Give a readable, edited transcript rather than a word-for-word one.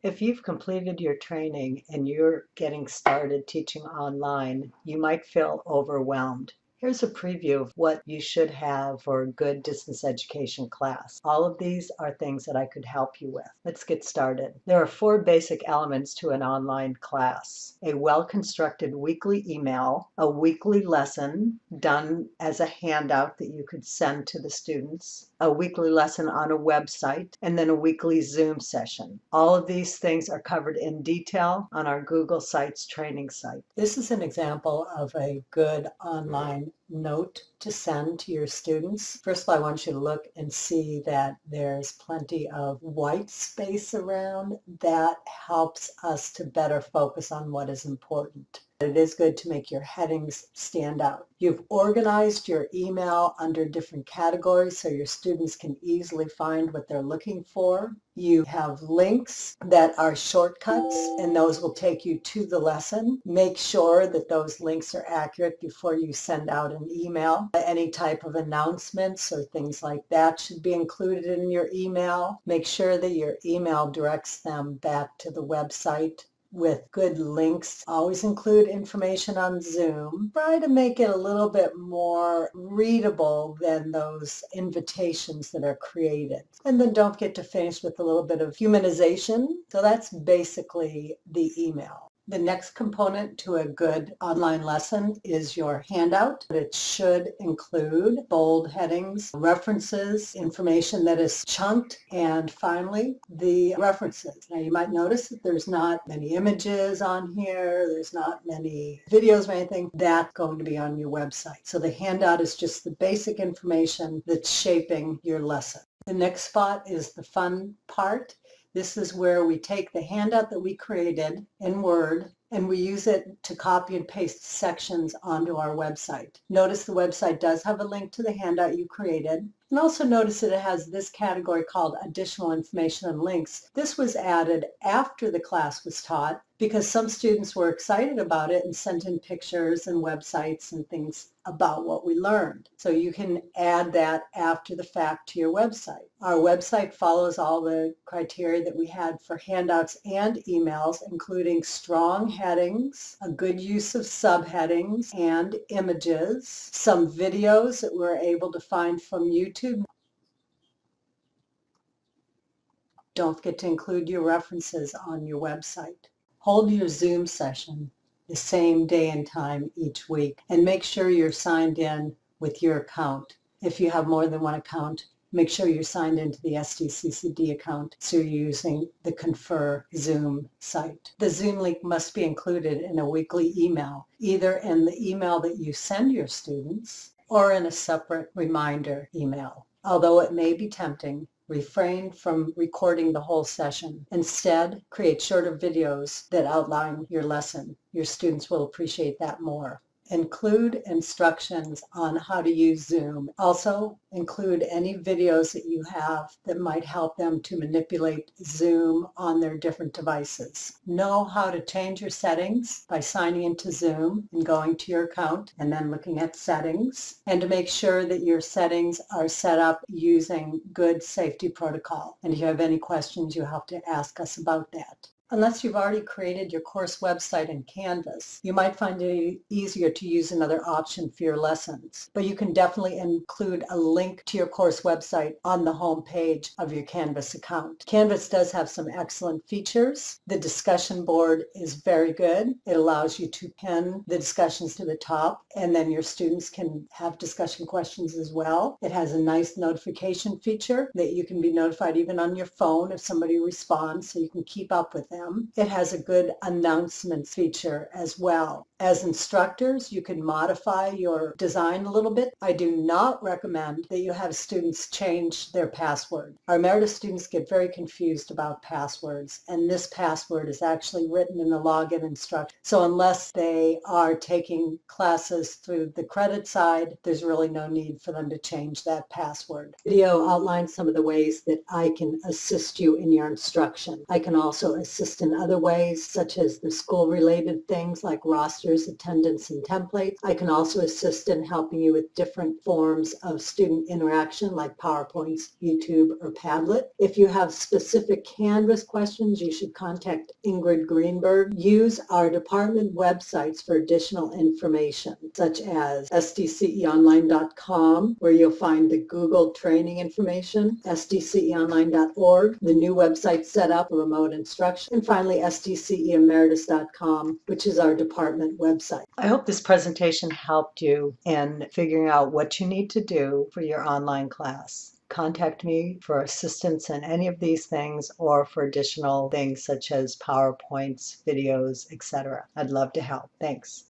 If you've completed your training and you're getting started teaching online, you might feel overwhelmed. Here's a preview of what you should have for a good distance education class. All of these are things that I could help you with. Let's get started. There are 4 basic elements to an online class: a well-constructed weekly email, a weekly lesson done as a handout that you could send to the students, a weekly lesson on a website, and then a weekly Zoom session. All of these things are covered in detail on our Google Sites training site. This is an example of a good online note to send to your students. First of all, I want you to look and see that there's plenty of white space around. That helps us to better focus on what is important. It is good to make your headings stand out. You've organized your email under different categories so your students can easily find what they're looking for. You have links that are shortcuts, and those will take you to the lesson. Make sure that those links are accurate before you send out an email. Any type of announcements or things like that should be included in your email. Make sure that your email directs them back to the website with good links. Always include information on Zoom. Try to make it a little bit more readable than those invitations that are created. And then don't forget to finish with a little bit of humanization. So that's basically the email. The next component to a good online lesson is your handout. It should include bold headings, references, information that is chunked, and finally, the references. Now you might notice that there's not many images on here, there's not many videos or anything. That's going to be on your website. So the handout is just the basic information that's shaping your lesson. The next spot is the fun part. This is where we take the handout that we created in Word and we use it to copy and paste sections onto our website. Notice the website does have a link to the handout you created. And also notice that it has this category called additional information and links. This was added after the class was taught because some students were excited about it and sent in pictures and websites and things about what we learned. So you can add that after the fact to your website. Our website follows all the criteria that we had for handouts and emails, including strong headings, a good use of subheadings and images, some videos that we're able to find from YouTube. Don't forget to include your references on your website. Hold your Zoom session the same day and time each week, and make sure you're signed in with your account. If you have more than one account, make sure you're signed into the SDCCD account so you're using the Confer Zoom site. The Zoom link must be included in a weekly email, either in the email that you send your students or in a separate reminder email. Although it may be tempting, refrain from recording the whole session. Instead, create shorter videos that outline your lesson. Your students will appreciate that more. Include instructions on how to use Zoom. Also, include any videos that you have that might help them to manipulate Zoom on their different devices. Know how to change your settings by signing into Zoom and going to your account and then looking at settings, and to make sure that your settings are set up using good safety protocol. And if you have any questions, you have to ask us about that. Unless you've already created your course website in Canvas, you might find it easier to use another option for your lessons. But you can definitely include a link to your course website on the home page of your Canvas account. Canvas does have some excellent features. The discussion board is very good. It allows you to pin the discussions to the top, and then your students can have discussion questions as well. It has a nice notification feature that you can be notified even on your phone if somebody responds, so you can keep up with them. It has a good announcements feature as well. As instructors, you can modify your design a little bit. I do not recommend that you have students change their password. Our Emeritus students get very confused about passwords, and this password is actually written in the login instruction. So unless they are taking classes through the credit side, there's really no need for them to change that password. Video outlines some of the ways that I can assist you in your instruction. I can also assist in other ways, such as the school-related things like roster instructors, attendance, and templates. I can also assist in helping you with different forms of student interaction like PowerPoints, YouTube, or Padlet. If you have specific Canvas questions, you should contact Ingrid Greenberg. Use our department websites for additional information, such as sdceonline.com, where you'll find the Google training information, sdceonline.org, the new website set up for remote instruction, and finally sdceemeritus.com, which is our department website. I hope this presentation helped you in figuring out what you need to do for your online class. Contact me for assistance in any of these things or for additional things such as PowerPoints, videos, etc. I'd love to help. Thanks.